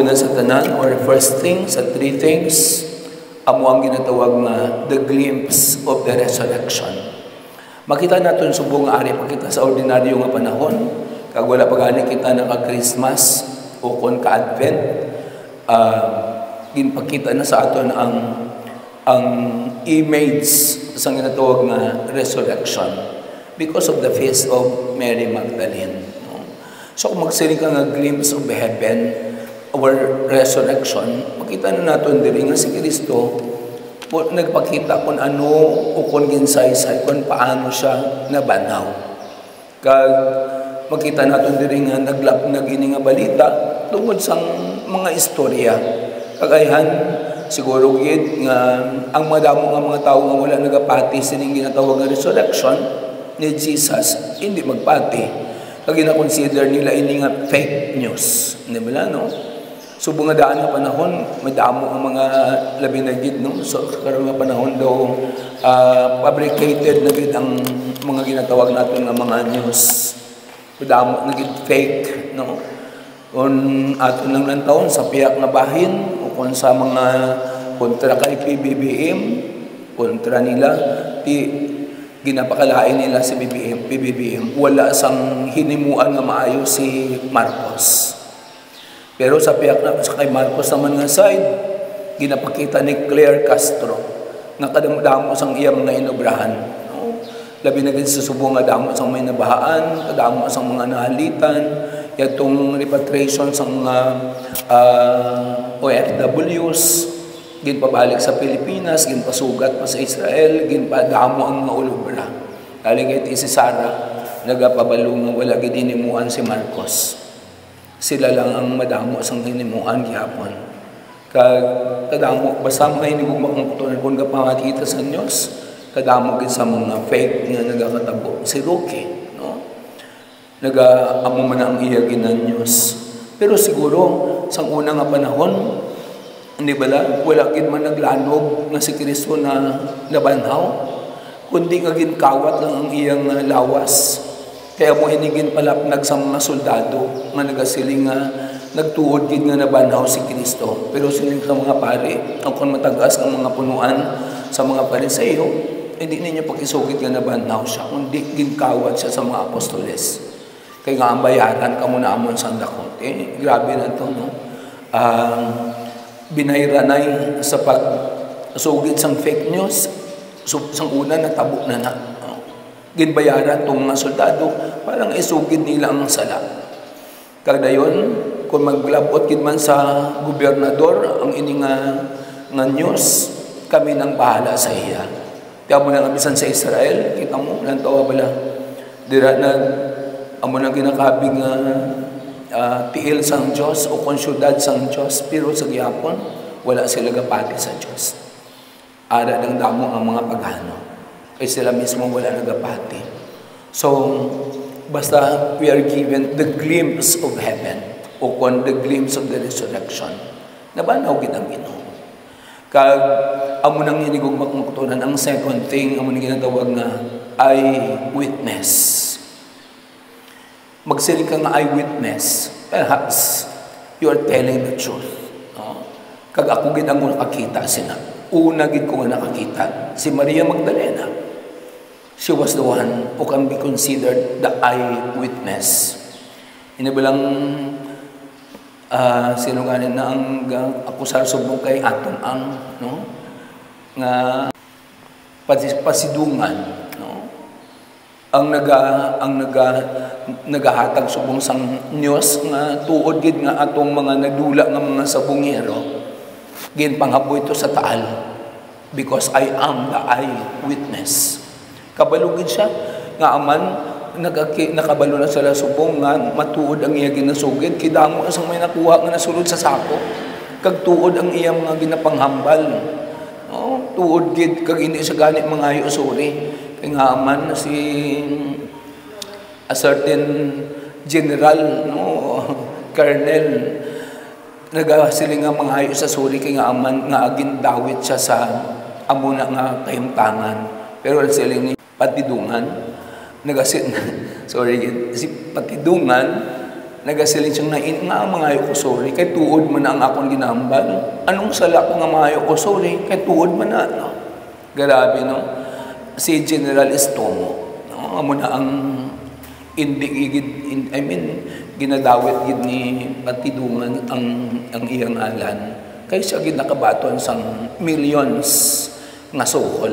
una sa tanan, or first thing, sa three things, amo ang ginatawag na the glimpse of the resurrection. Makita natin subong nga ari pakita sa ordinaryo nga panahon, kag wala pa gani kita naka-Christmas o kon ka-Advent, ginpakita na sa aton ang image sa ginatawag nga resurrection because of the face of Mary Magdalene. So kung magsiling ka nga glimpse of heaven, our resurrection, makita na natin diri nga si Kristo nagpakita kung ano o kung ginsaysay, kung paano siya nabanaw. Kag makita natin diri nga nagini nga balita tungod sa mga istorya. Kagayan, siguro gid nga ang madamo nga mga tawo nga wala nagapati sining ginatawag nga resurrection ni Jesus, hindi magpati. Kag gina-consider nila ini nga fake news. Di ba no? Subong nga daan nga panahon, madamo ang mga labi na gid, no? So karon nga panahon daw fabricated na gid ang mga ginatawag natin nga mga news. Madamo na gid fake, no? On aton lang lang taon sa piyak nga bahin o kung sa mga kontra kay PBBM, kontra nila ti ginapakalain nila si PBBM. Wala sang hinimuan nga maayo si Marcos. Pero sa piyak na sa kay Marcos naman nga side, ginapakita ni Claire Castro nga kadamo sang iyang mga inobrahan. No? Labi na gid sa subong nga damo sang may nabahaan, kadamo sang mga nahalitan, yatong repatriation sang mga OFWs, ginpabalik sa Pilipinas, ginpasugat pa sa Israel, ginpadamo ang mga ulubra. Kaligay si Sara, nagapabalo nga wala gid hinimuan si Marcos. Sila lang ang madamo sang hinimuan gihapon. Kadamo basta mga hinigugma kung tutunan kung kapamakita sa Diyos, kadamo gid sa mga fake nga nagakatabo. Si Roque, no? Nagaamo man ang iya ginan Diyos. Pero siguro sang una nga panahon, hindi bala, wala gid man naglanog nga si Kristo na nabanhaw, kundi nga ginkawat lang ang iyang lawas. Kaya mo hinigin palapnag sa mga soldado nga nagasiling nga nagtuod gid nga nabanhaw si Kristo. Pero siling sa mga pari, ang kung matagas ang mga punuan sa mga Pariseo, hindi ninyo pakisugid nga nabanhaw siya, kundi ginkawat siya sa mga apostoles. Kaya nga ang bayaran kamo na amon sang dakot. Grabe na to, no? Binayranay sa pagsugid sang fake news, sang una natabo na na. Ginbayaran itong mga soldado, parang isugid nila ang sala. Kagdayon, kung maglabot gid man sa gobernador ang ini nga news, kami nang bahala sa iya. Kaya mo nang abisan sa Israel, kita mo, nantawa bala. Dira na, amo nang ginakabing tiil sang Diyos o konsyudad sang Diyos, pero sa gihapon, wala sila gapati sa Diyos. Ara ng damo ang mga paghano. Kaya sila mismo wala nagapati. So, basta we are given the glimpse of heaven o kung the glimpse of the resurrection, nabanaw gid ang Ginoo. Kag amo nang hinigog makungkutunan ang second thing, amo nang ginatawag nga eyewitness. Magsiling ka nga eyewitness, perhaps you are telling the truth. No? Kag ako gid ang nakakita sina. Una gid ko nga nakakita si Maria Magdalena. She was the one who can be considered the eyewitness. Inabalang sinungaling na ang akusar subong kay aton ang no nga pasidungan, no? ang nagahatag subong sang news nga tuod gid nga atong mga nagdula nga mga sabongero ginpanghaboy ito sa taal because I am the eyewitness. Kabalugid siya nga aman nakabalo na sila subong nga matuod ang iya ginasugid kidamo asang may nakuha nga nasulod sa sako kag tuod ang iya mga ginapanghambal, no? Tuod gid kag hindi sa gani mga usuri kay nga aman si a certain general, no, colonel nagasiling nga mga ayo sa suri kay nga aman nga agin dawit siya sa amo na nga kahimtangan. Pero siling ni Patidungan, si Patidungan, nagasilin siyang nain nga mga ko sorry, kay tuod man na ang akong ginambal. Anong sala ko nga mga ko sorry, kay tuod man na. No? Grabe, no? Si General Estomo, no? Amo na ang ginadawit gid ni Patidungan ang iyang ngalan. Kay siya gid nakabaton sang millions nga sohol.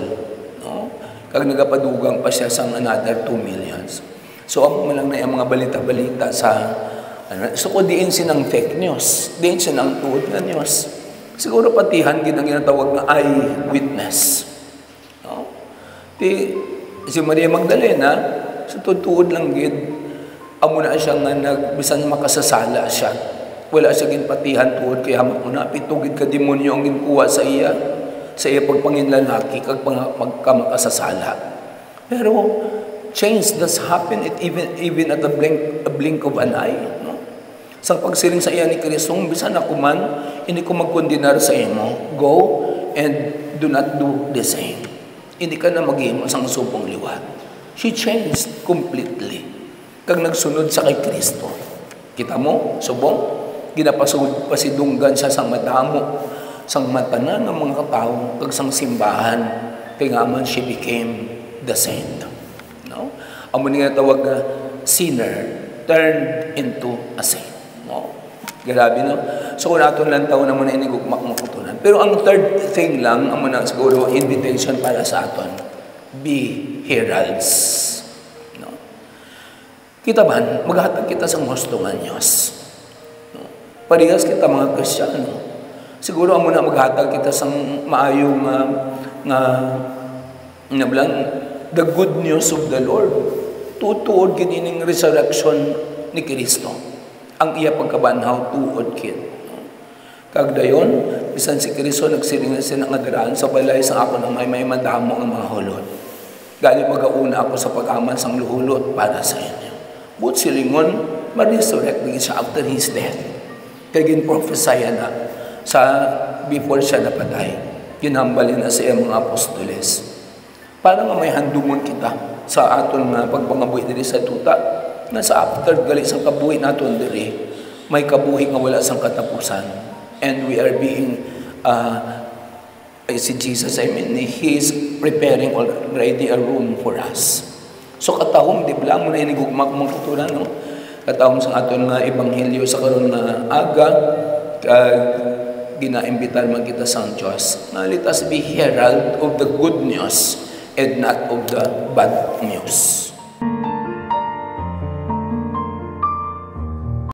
No? Kag nagapadugang pa siya sang another 2 millions. So, ako lang na yung mga balita-balita sa so, kung diin sinang fake news, diin sinang tuod na news. Siguro patihan gid ang ginatawag na eyewitness. No? Si Maria Magdalena, sa tuod lang gid, amo na siya nga bisan makasasala siya. Wala siya ginpatihan tuod, kaya muna pitugid ka demonyo ang ginkuha sa iya pagpanginlalaki, kag magkamakasasala. Pero, change does happen even at a blink of an eye. No? Sa pagsiling sa iya ni Kristo, bisan ako man, hindi ko magkondenar sa imo. Go and do not do the same. Hindi ka na mag-imo sang subong liwat. She changed completely. Kag nagsunod sa kay Kristo. Kita mo, subong, pasidunggan siya sang madamo, sang matanan ng mga katao, kag sang simbahan, kaya nga man she became the saint. No? Ang mga tawag na sinner turned into a saint. No? Grabe, no? So, kung natin lang taon naman na inigugmak mo kutunan. Pero ang third thing lang, ang mga siguro invitation para sa aton, be heralds. No? Kita man, maghatag kita sa gusto nga Diyos. No? Parehas kita mga Kristiyano. Siguro ang muna maghatag kita sa maayong the good news of the Lord. Tutuod gining resurrection ni Kristo. Ang iya pagkabanhaw tuod kid. Kag dayon, bisan si Kristo nagsiling na siya ng adaraan sa balay sa ako ng may madamo ang mga hulot. Gali magauna ako sa pag-aman sang luhulot para sa inyo. But silingon, ma-resurrect siya after his death. Kaya gin-prophesya na before siya napatay. Ginhambalin na siya mga apostoles. Para nga may handumon kita sa aton nga pagpangabuhi diri sa tuta, na sa after gali sa kabuhi naton diri, may kabuhi nga wala sang katapusan. And we are being, si Jesus, He is preparing already a room for us. So katahom, di ba mo na inigugmak mong tutunan, no? Katahom sa aton nga ebanghelyo sa karon nga aga, ginaimbitar man kita sa Diyos na let us be herald of the good news and not of the bad news.